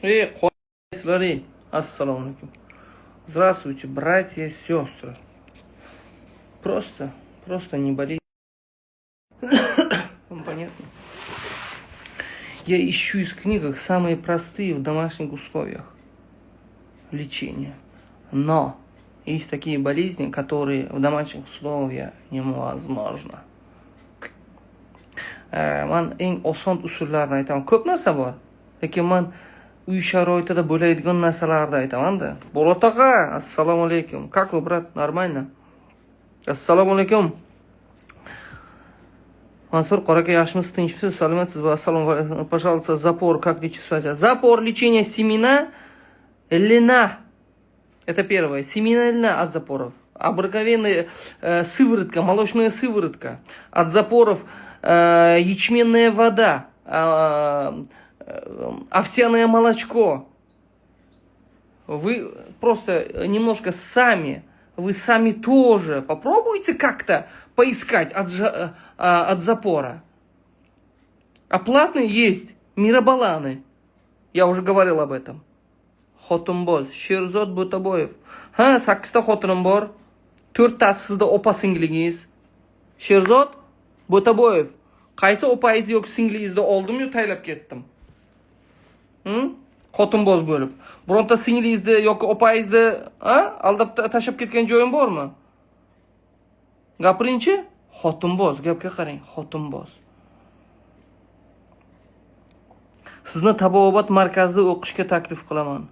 Смотри. Ассаламу алейкум. Здравствуйте, братья и сестры. Просто не болейте. Вам понятно? Я ищу из книг самые простые в домашних условиях лечения. Но есть такие болезни, которые в домашних условиях невозможно. Man eng oson usullarni aytaman. Ko'p narsa bor. Lekin man uy sharoitida bo'ladigan narsalarni aytaman-da. Bolat aka, assalomu alaykum. Как вы, брат? Нормально? Assalomu alaykum. Mansur Qoraka, yaxshimisiz, tinchmisiz, salomatsiz? Assalomu alaykum. Пожалуйста, запор как лечить? Запор лечения семена льна. Это первое. Семена льна от запоров. Обыкновенная сыворотка, молочная сыворотка. От запоров ячменная вода, овсяное молочко. Вы просто немножко сами, вы сами тоже попробуйте как-то поискать от запора. А платные есть миробаланы. Я уже говорил об этом. Xotinboz, Sherzod Bo'taboyev. Ha, 8 ta xotinim bor. 4 tasi sizda opa singligingiz. Sherzod Bo'taboyev. Qaysi opangizda yoki singlingizda oldim-yu taylab ketdim? Xotinboz bo'lib. Bironta singlingizda yoki opangizda, aldab tashab ketgan joyim bormi? Gapiringchi? Xotinboz, gapga qarang, xotinboz. Sizni tabobat markazida o'qishga taklif qilaman.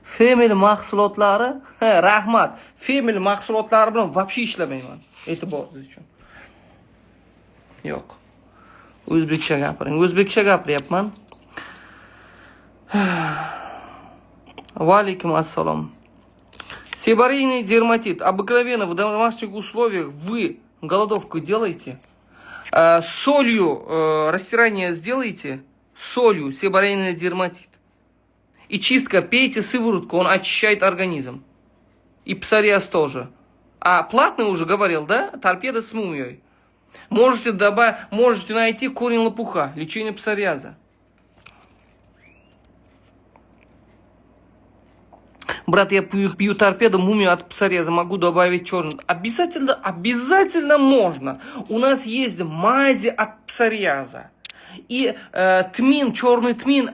Femil mahsulotlari, rahmat. Femil mahsulotlari bilan vobshe ishlamayman. E'tiboringiz uchun. Yo'q. O'zbekcha gapiring. O'zbekcha gapiryapman. Va alaykum assalom. Себорейный дерматит. Обыкновенно в домашних условиях вы голодовку делаете. Солью растирание сделайте. Солью себорейный дерматит. И чистка, пейте сыворотку, он очищает организм. И псориаз тоже. А платный уже говорил, да? Торпеда с мумией. Можете найти корень лопуха, лечение псориаза. Брат, я пью торпеду, мумию от псориаза, могу добавить черный. Обязательно можно. У нас есть мази от псориаза. И тмин, черный тмин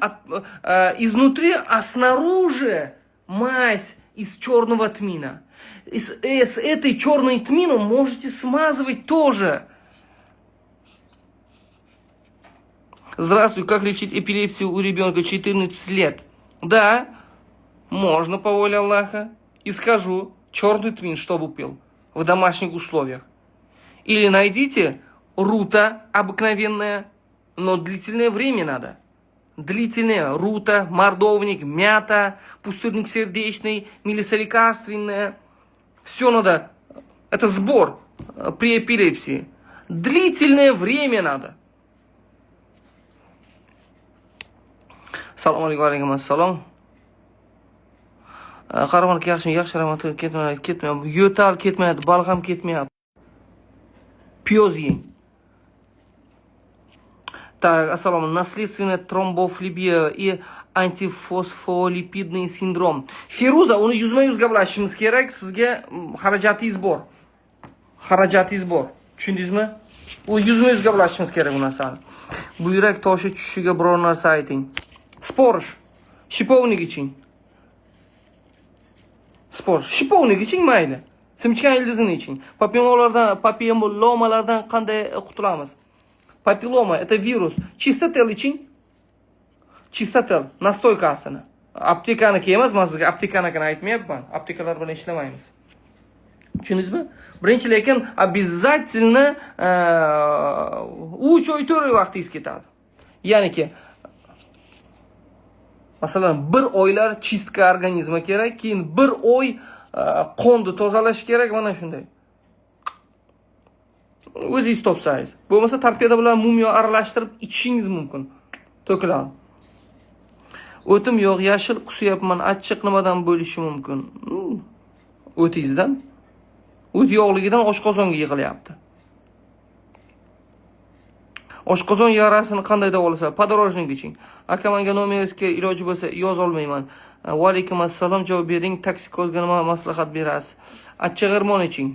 изнутри, а снаружи мазь из черного тмина. С этой черной тмином можете смазывать тоже. Здравствуй, как лечить эпилепсию у ребенка 14 лет? Да, можно по воле Аллаха. И скажу, черный тмин, чтобы пил в домашних условиях. Или найдите рута обыкновенная, но длительное время надо. Длительное рута, мордовник, мята, пустырник сердечный, мелиса лекарственная. Все надо. Это сбор при эпилепсии. Длительное время надо. Салам алейкум, ассалам. Qaramoqqa yaxshi rahmat ketmayapti. Yo'tal ketmayapti, bal ham ketmayapti. Piyoz yeng. Так, ассалам, наследственная тромбофлебия и антифосфолипидный синдром. Feruza, uni yuzma-yuz gaplashishimiz kerak. Sizga xarajatingiz bor. Tushundingizmi? U yuzma-yuz gaplashishimiz kerak bu narsani. Buyrak toshi tushishiga biror narsa ayting. Sporish. Shipovnik iching. Shipovnik iching mayli. Simchkan ildizini iching. Papillomalardan qanday qutulamiz? Papilloma это вирус. Чистоtel iching. Чистоtel nastoykasini. Aptekaniki emas, men sizga aptekanikini aytmayapman. Aptekalar bilan ishlamaymiz. Tushundingizmi? Birinchi lekin обязательно 3 oy 4 oy vaqtingiz ketadi. Ya'niki masalan 1 oylar chistka organizmi kerak, keyin 1 oy qonni tozalash kerak, mana shunday. O'zingiz topsangiz. Bo'lmasa torpeda bilan mumiyo aralashtirib ichishingiz mumkin. To'kiladi. O'tim yo'q, yashil qusyapman, achchiq nimadan bo'lishi mumkin? O'tingizdan. O't yo'qligidan oshqozonga yig'ilyapti. Oshqozon yarasini qanday davolasa? Podorojnik iching. Aka, menga nomeringiz iloji bo'lsa yoza olmayman. Va alaykum assalom, javob bering. Toksikozga nima maslahat berasiz? Achchiq g'irmon iching.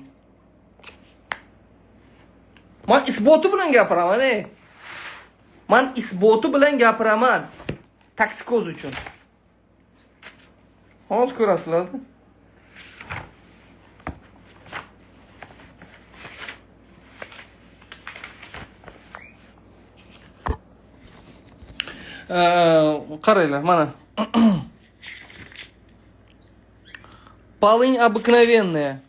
Men isboti bilan gapiraman, Men isboti bilan gapiraman. Toksikoz uchun. Hozir ko'rasizlar. Qaranglar, mana. Полынь обыкновенная.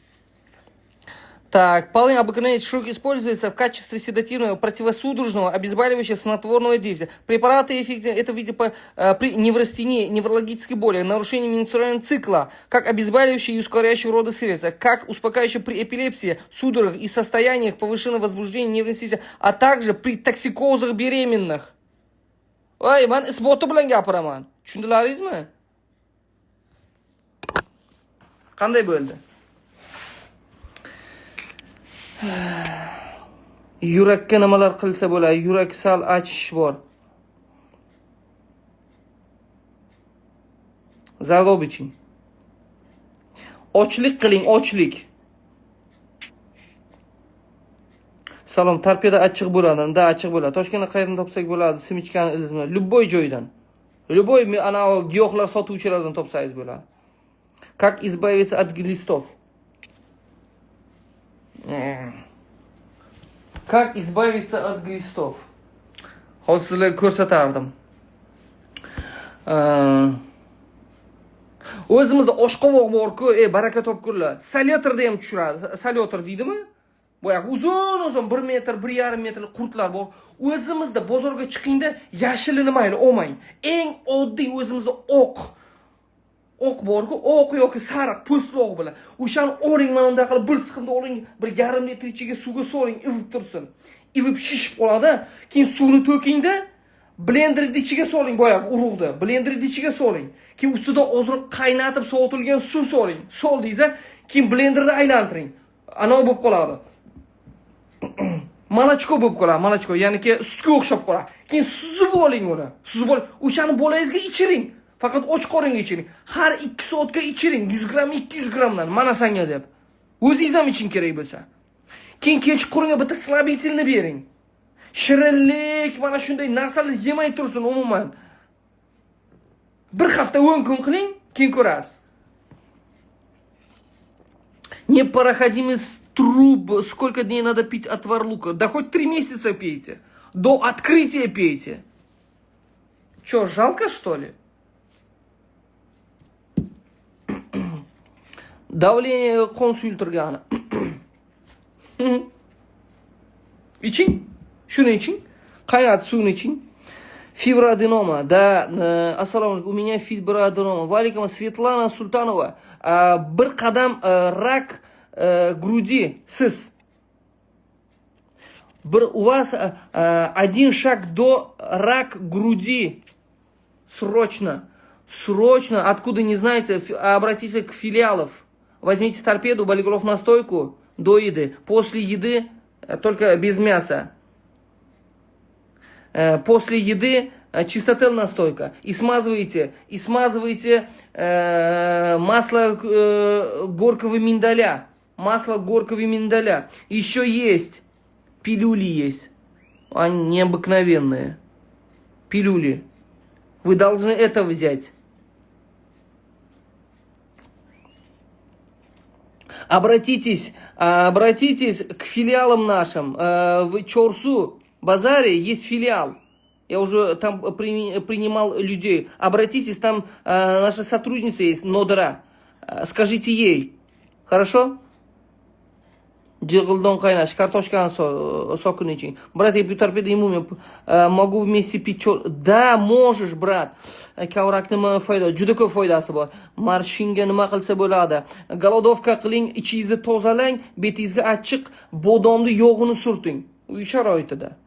Так, полынь обыкновенная широко используется в качестве седативного, противосудорожного, обезболивающего, снотворного действия. Препараты эффективны это в виде при неврастении, неврологической боли, нарушении менструального цикла, как обезболивающие и ускоряющие роды средства, как успокаивающие при эпилепсии, судорогах и состояниях повышенного возбуждения нервной системы, а также при токсикозах беременных. Ой, men isboti bilan gapiraman. Tushundilaringizmi? Qanday bo'ldi? Yurakka nimalar qilsa bo'ladi? Yurak sal achish bor. Zardob iching. Ochlik qiling, ochlik. Salom, torpeda achchiq bo'ladi. Da, achchiq bo'ladi. Toshkentda qayerdan topsak bo'ladi? Simichkani ilizmi? Любой joydan. Любой ana giyohlar sotuvchilardan topsangiz bo'ladi. Как избавиться от глистов? Как избавиться от глистов? Hozir sizlarga ko'rsatardim. O'zimizda oshqovoq bor-ku, baraka topkunlar. Salyotrda ham tushiradi. Salyotr deydimi? Boya uzun 1 metr, 1,5 metr qurtlar bor. O'zimizda bozorga chiqingda yashilini mayli olmang. Eng oddiy o'zimizda oq bor-ku, oq yoki sariq po'stloq bilan. O'shani oling, mana bunday qilib bir siqimda oling, 1,5 litr ichiga suvga soling, ivib tursin. Ivib shishib qoladi. Keyin suvni to'kingda blenderning ichiga soling, boya urug'da. Blenderning ichiga soling. Keyin ustidan ozroq qaynatib sovutilgan suv soling. Soldingiz, keyin blenderda aylantiring. Ana bo'lib qoladi. Молочко bo'lib qoladi, молочко, ya'niki sutga o'xshab qoladi. Keyin suzib oling uni. Suzib oling. O'shani bolangizga ichiring. Faqat och qoringa ichiring. Har 2 soatga ichiring. 100 gram, 200 gramdan. Mana senga deb. O'zingiz ham iching kerak bo'lsa. Keyin kechqurunga bitta slabительni bering. Shirinlik, mana shunday narsalar yemay tursin umuman. Bir hafta 10 kun qiling, keyin ko'rasiz. Непроходимый труб. Сколько дней надо пить отвар лука? Да хоть 3 месяца пейте. До открытия пейте. Че, жалко, что ли? Давление консультургана. Iching. Shuni iching. Qaynat suvni iching. Фиброаденома. Да, assalomu alaykum. У меня фиброаденома. Валиком Светлана Султанова. Bir qadam rak груди. Siz. У вас один шаг до рак груди. Срочно. Срочно. Откуда не знаете, обратитесь к филиалов. Возьмите торпеду, болиголов настойку до еды. После еды только без мяса. После еды чистотел настойка. И смазывайте масло горького миндаля. Масло горького миндаля. Еще есть. Пилюли есть. Они необыкновенные. Пилюли. Вы должны это взять. Обратитесь к филиалам нашим. В Чорсу базаре есть филиал. Я уже там принимал людей. Обратитесь, там наша сотрудница есть, Нодра. Скажите ей. Хорошо? Джиглдон кайнаш, картошканы сокын iching. Брат, я пью торпеду ему, могу вместе пить Да, можешь, брат. Kavrak nima foyda? Juda ko'p foydasi bor. Marshinga nima qilsa bo'ladi? Golodovka qiling, ichingizni tozalang, betingizga achchiq bodomni yog'ini surting. Uy sharoitida.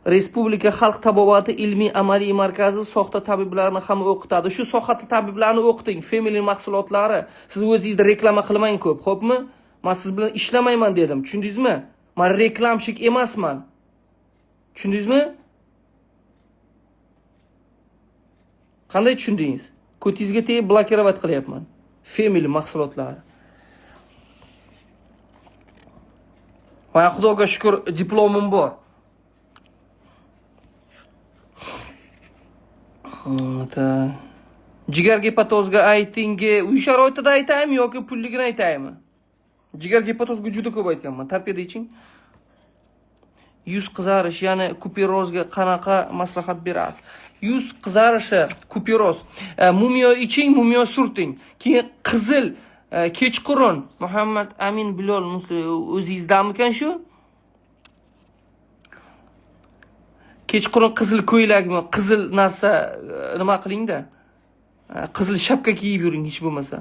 Respublika Xalq tabobati ilmiy amaliy markazi soxta tabiblarni ham o'qitadi. Shu soxta tabiblarni o'qiting, Family mahsulotlari. Siz o'zingiz reklama qilmang ko'p, xo'pmi? Men siz bilan ishlamayman dedim. Tushundingizmi? Men reklamshik emasman. Tushundingizmi? Qanday tushundingiz? Ko'tingizga tegib blokirovать qilyapman. Family mahsulotlari. Va Xudoga shukr diplomim bor. Jigar gepatozga aytingi, uy sharoitida aytaymi yoki pulligini aytaymi? Jigar gepatozga juda ko'p aytganman. Tarpiyada iching. Yuz qizarish, ya'ni kuperozga qanaqa maslahat berasiz? Yuz qizarishi, kuperoz. Mumiyo iching, mumiyo surting. Keyin qizil kechqurun Muhammad Amin Bilol o'zingizdamikan shu? Kechqurun qizil ko'ylakmi, qizil narsa nima qiling-da. Qizil shapka kiyib yuring hech bo'lmasa.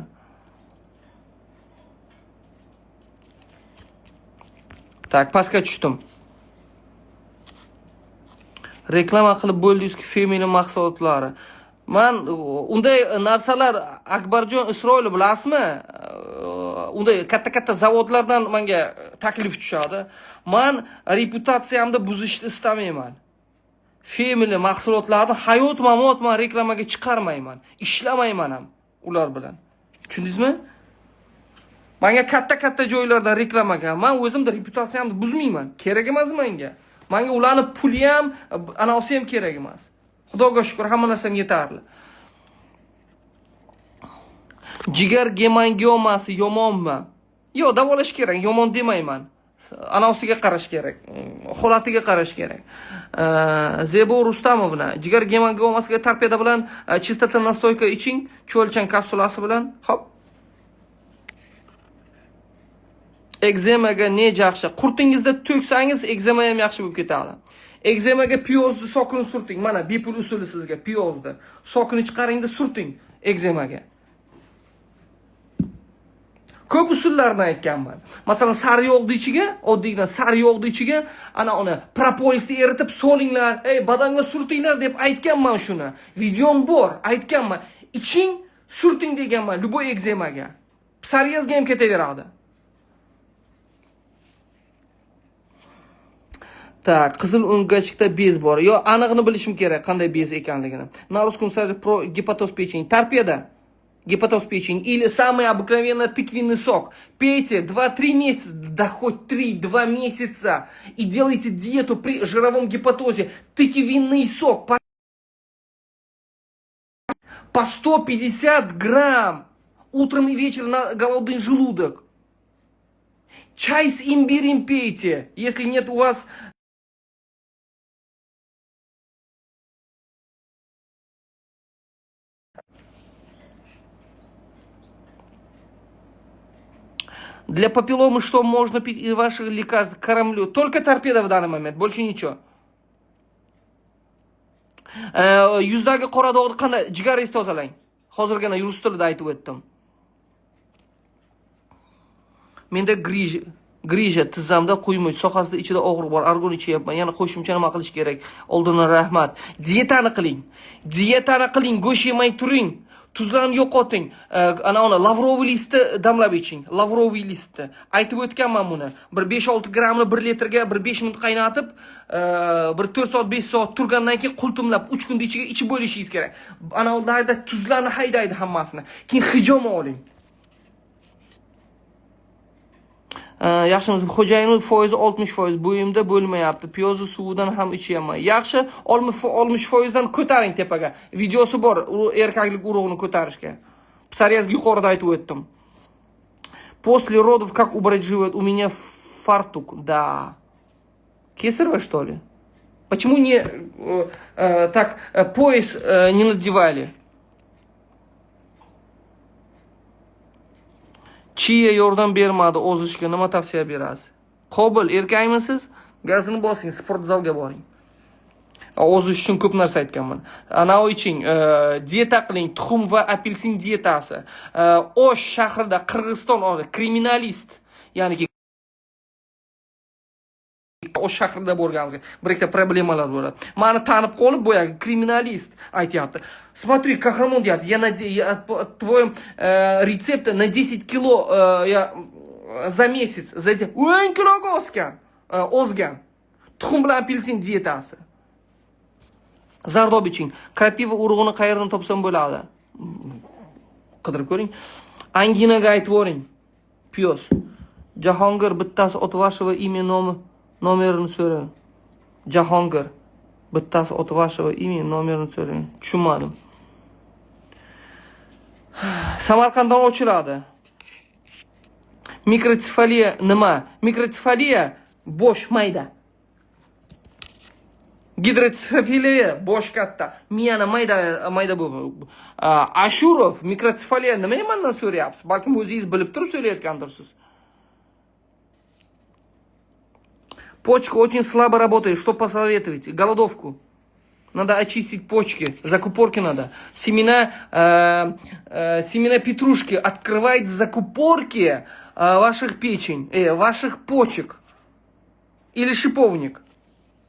Tak, pastga tushdim. Reklama qilib bo'ldingiz-ku Femini mahsulotlari. Men unday narsalar Akbarjon Isroilov bilasizmi? Unday katta-katta zavodlardan menga taklif tushadi. Men reputatsiyamni buzishni istamayman. Femini mahsulotlarni hayot-mamot men reklamaga chiqarmayman. Ishlamayman ham ular bilan. Tushundingizmi? Menga katta-katta joylardan reklamaga, men o'zimda reputatsiyamni buzmayman. Kerak emas menga. Menga ularni puli ham, anavsi ham kerak emas. Xudoga shukr, hamma narsam yetarli. Jigar gemangiomasi yomonmi? Yo'q, davolash kerak, yomon demayman. Anavsiga qarash kerak, holatiga qarash kerak. Zebo Rustamovna, jigar gemangiomasiga tarpiyada bilan chistota nastoyka iching, cho'lchan kapsulasi bilan. Hop. Ekzemaga ne yaxshi? Qurtingizda to'ksangiz ekzema ham yaxshi bo'lib ketadi. Ekzemaga piyozni sokini surting. Mana bepul usuli sizga piyozni. Sokini chiqaringda surting ekzemaga. Ko'p usullarni aytganman. Masalan, sari yog'ni ichiga, oddiydan sari yog'ni ichiga ana uni propolisni eritib solinglar, badanga surtinglar deb aytganman shuni. Videom bor, aytganman. Iching, surting deganman, luboy ekzemaga. Psoriazga ham ketaveradi. Tak, qizil o'ngachlikda bez bor. Yo, aniqni bilishim kerak qanday bez ekanligini. На русском сайте про гепатоз печени. Торпеда. Гепатоз печени. Или самый обыкновенный тыквенный сок. Пейте 2-3 месяца, да хоть 3-2 месяца. И делайте диету при жировом гепатозе. Тыквенный сок. По 150 грамм. Утром и вечером на голодный желудок. Чай с имбирем пейте. Если нет у вас... Для папилломы что можно пить из ваших лекарств? Кормлю. Только торпеда в данный момент, больше ничего. Yuzdagi qora dog'ni qanday jigaringizni tozalang. Hozirgina rus tilida aytib o'tdim. Menda grija tizzamda quymoq sohasida ichida og'riq bor. Argon ichyapman. Yana qo'shimcha nima qilish kerak? Oldindan rahmat. Dietani qiling. Dietani qiling, go'sht yemay turing. Tuzlarni yo'qoting. Ana lavroviy listni damlab iching. Lavroviy listni. Aytib o'tganman buni. Bir 5-6 grammni 1 litrga bir 5 minut qaynatib, bir 4 soat 5 soat turgandan keyin qultumlab 3 kunda ichiga ichib bo'lishingiz kerak. Ana ularda tuzlarni haydaydi hammasini. Keyin hijoma oling. Yaxshimiz, xo'jayinning foizi 60%, bo'yimda bo'lmayapti. Piyozni suvidan ham ichyapman. Yaxshi, 60% dan ko'taring tepaga. Videosi bor, erkaklik urug'ini ko'tarishga. Psoriazga yuqorida aytib o'tdim. После родов как убрать живот? У меня фартук. Да. Кесарево, что ли? Почему не так пояс не надевали? Chiya yordam bermadi ozishga, nima tavsiya berasiz? Qobil erkakmisiz? Gazini bosing, sport zalga boring. Ozish uchun ko'p narsa aytganman. Ana iching, dieta qiling, tuxum va apelsin dietasi. Osh shahrida Qirg'iziston kriminalist, ya'ni Osh shahrida bo'lganimga bir ikkita problemalar bo'ladi. Meni tanib qolib boyagi kriminalist aytyapti. Смотри, Qahramon deyapti. Я твой рецепт на 10 кило я za месяц затем 10 kiloga ozgan. Tuxum bilan apelsin dietasi. Zardob iching. Krapiva urug'ini qayerdan topsam bo'ladi? Qidirib ko'ring. Anginaga aytib o'ring. Piyoz. Jahongir bittasi ot вашего имя nomerini so'rang. Jahongir bittasi ot вашего имя nomerini so'rang. Tushunmadim. Samarqanddan ochiladi. Mikrosefaliya nima? Mikrosefaliya bosh mayda. Gidrotsefaliya bosh katta. Miyani mayda bo'lib. Ashurov mikrosefaliya nima mendan so'rayapsiz? Balkim o'zingiz bilib turib so'rayotgandirsiz. Почка очень слабо работает. Что посоветуете? Голодовку. Надо очистить почки. Закупорки надо. Семена петрушки открывает закупорки ваших печень, ваших почек. Или шиповник.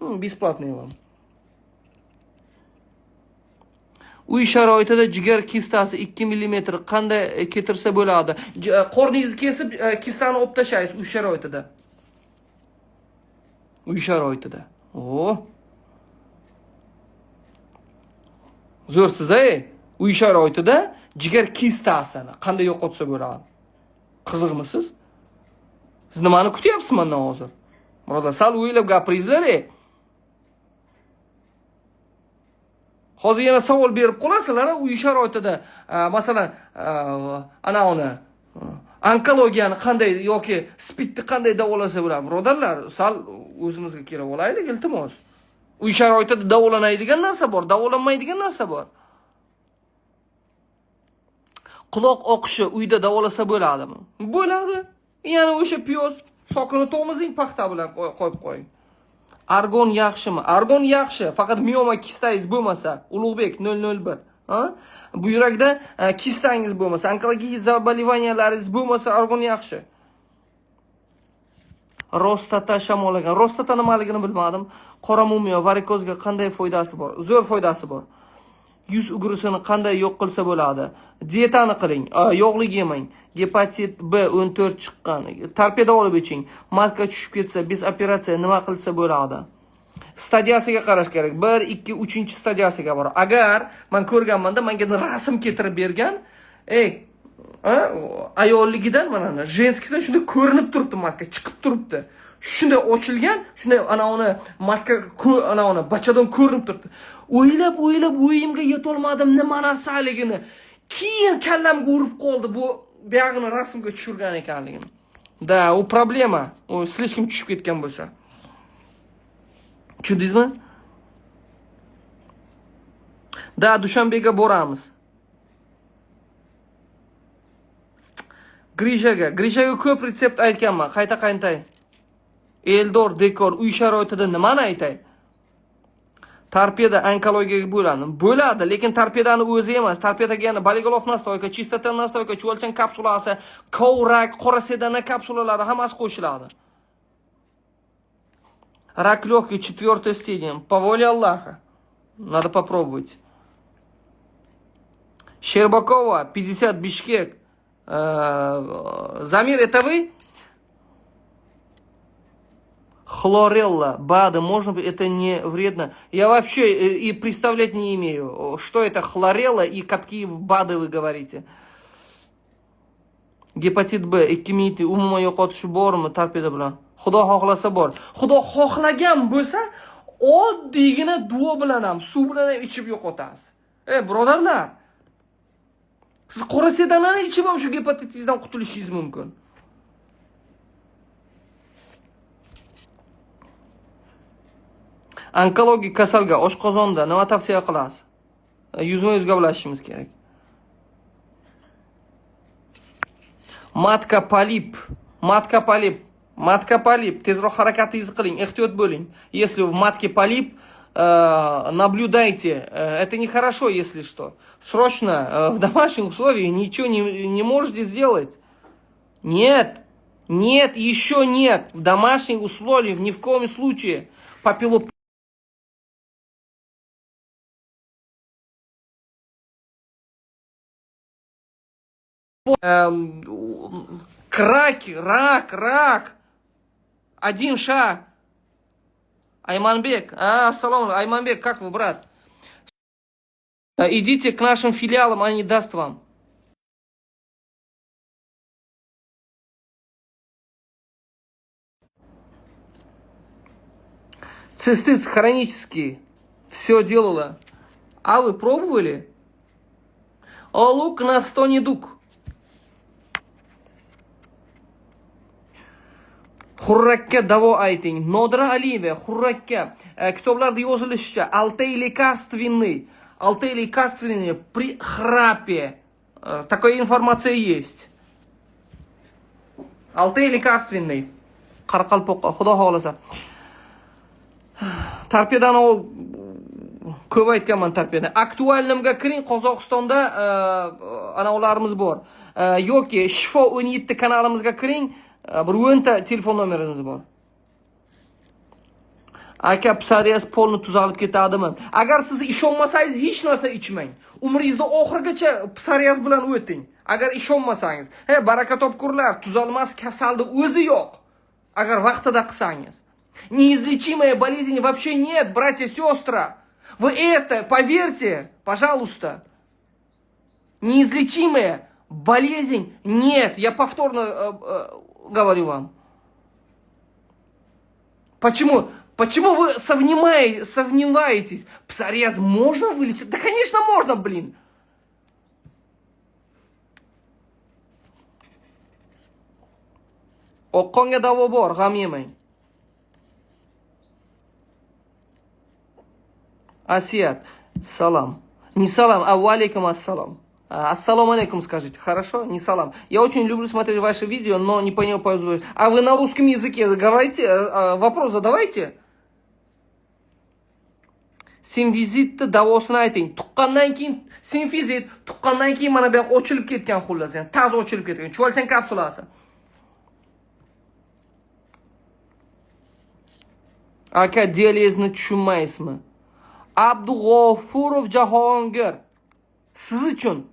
Бесплатный вам. Uy sharoitida jigar kistasi 2 mm qanday ketirsa bo'ladi? Qorningizni kesib, kistani olib tashlaysiz uy sharoitida. Uy sharoitida. Zo'rsiz, uy sharoitida jigar kistasini qanday yo'qotsa bo'ladi? Qiziqmisiz? Siz nimani kutyapsiz mendan hozir? Birodar, sal o'ylab gapiringizlar. Hozir yana savol berib qolasizlar, uy sharoitida, masalan, uni onkologiyani qanday yoki spidni qanday davolasa bo'ladi? Birodarlar, sal o'zimizga kelib olaylik, iltimos. Uy sharoitida davolanadigan narsa bor, davolanmaydigan narsa bor. Quloq oqishi uyda davolasa bo'ladimi? Bo'ladi. Yana o'sha piyoz sokini tomizing, paxta bilan qo'yib qo'ying. Argon yaxshimi? Argon yaxshi, faqat mioma kistangiz bo'lmasa, Ulug'bek 001, buyrakda kistangiz bo'lmasa, onkologik zabolivaniyalar bo'lmasa, argon yaxshi. Rostata shamollagan. Rostata nimaligini bilmadim. Qora mumiyo varikozga qanday foydasi bor? Zo'r foydasi bor. Yuz ugrisini qanday yo'q qilsa bo'ladi? Dietani qiling, yog'lik yemang. Gepatit B14 chiqqan. Torpeda olib iching. Marka tushib ketsa, biz operatsiya nima qilsa bo'ladi? Stadiyasiga qarash kerak. 1, 2, 3-stadiyasiga bor. Agar men ko'rganmanda, menga rasm keltirib bergan, ayolligidan mana jenskidan shunday ko'rinib turibdi, marka chiqib turibdi. Shunday ochilgan, shunday uni marka uni bachadan ko'rinib turibdi. O'ylab o'yimga yetolmadim nima narsaligini. Keyin kallamga urib qoldi bu buyog'ini rasmga tushirgan ekanligini. Da, u problema. U slishkim tushib ketgan bo'lsa. Tushundingizmi? Da, Dushanbega boramiz. Grishaga ko'p retsept aytganman. Qayta qaytay. Eldor dekor uy sharoitida nimani aytay? Torpeda onkologiyaga bo'ladi, lekin torpedani o'zi emas. Torpedaga yana Boligraf nastoyka, chistota nastoyka, chuvalchan kapsulasi, kovrak, qora sedana kapsulalari hammasi qo'shiladi. Рак легкий 4 стадия. По воле Аллаха. Надо попробовать. Щербакова 50 Бишкек. Замир, это вы? Хлорелла, БАДы, можно быть, это не вредно. Я вообще и представлять не имею, что это хлорелла и какие БАДы вы говорите. Gepatit B, 2 minutli umuman yo'qotishi bormi torpeda bilan? Xudo xohlasa bor. Xudo xohlagan bo'lsa, oddiygina duo bilan ham, suv bilan ham ichib yo'qotasiz. Birodarlar, siz qora sedanani ichib ham shu gepatitizdan qutulishingiz mumkin. Onkologik kasalga oshqozonda nima tavsiya qilasiz? Yuzma-yuz gaplashishimiz kerak. Matka polip, tezroq harakatingizni qiling, ehtiyot bo'ling. Если в матке полип, наблюдайте. Это нехорошо, если что. Срочно, в домашних условиях ничего не можете сделать. Нет, еще нет. В домашних условиях ни в коем случае. Рак. Один шаг. Айманбек. Ассаламу, Айманбек, как вы, брат? Идите к нашим филиалам, они даст вам. Цистит хронический. Все делала. А вы пробовали? Лук на 100 недуг. Hurrakka davo ayting. Nodira Aliyeva, Hurrakka. Kitoblarda yozilishicha, Altay лекарственный при храпе. Такая информация есть. Altay лекарственный. Qaraqalpoqqa, Xudo xohlasa. Torpedani ko'p aytganman torpedani. Aktualnimga kiring, Qozog'istonda ana ularimiz bor. Yoki Shifo 17 kanalimizga kiring. Bir 10ta telefon nomerimiz bor. Aka, psoriaz polni tuzalib ketadimi? Agar siz ishonmasangiz hech narsa ichmang. Umringizda oxirigacha psoriaz bilan o'ting. Agar ishonmasangiz, baraka topkurlar, tuzalmas kasalni o'zi yo'q. Agar vaqtida qilsangiz. Неизлечимая болезнь вообще нет, братья и сестры. Вы это, поверьте, пожалуйста. Неизлечимая болезнь нет. Я повторно говорю вам. Почему вы сомневаетесь? Псориаз можно вылечить? Да, конечно, можно, блин. Oqqonga davo bor, g'am yemang. Асият, салам. Не салам, а валейкум ассалам. Ассаламу алейкум скажите, хорошо? Не салам. Я очень люблю смотреть ваши видео, но не понял по-русски. А вы на русском языке говорите? Вопрос задавайте. Simfizitni davosini ayting. Tuqqandan keyin simfizit, tuqqandan keyin mana bu yoq ochilib ketgan xullas, yani taz ochilib ketgan. Chuvalchan kapsulasi. Aka, dializni tushunmaysizmi? Abdug'ofurov Jahongir. Siz uchun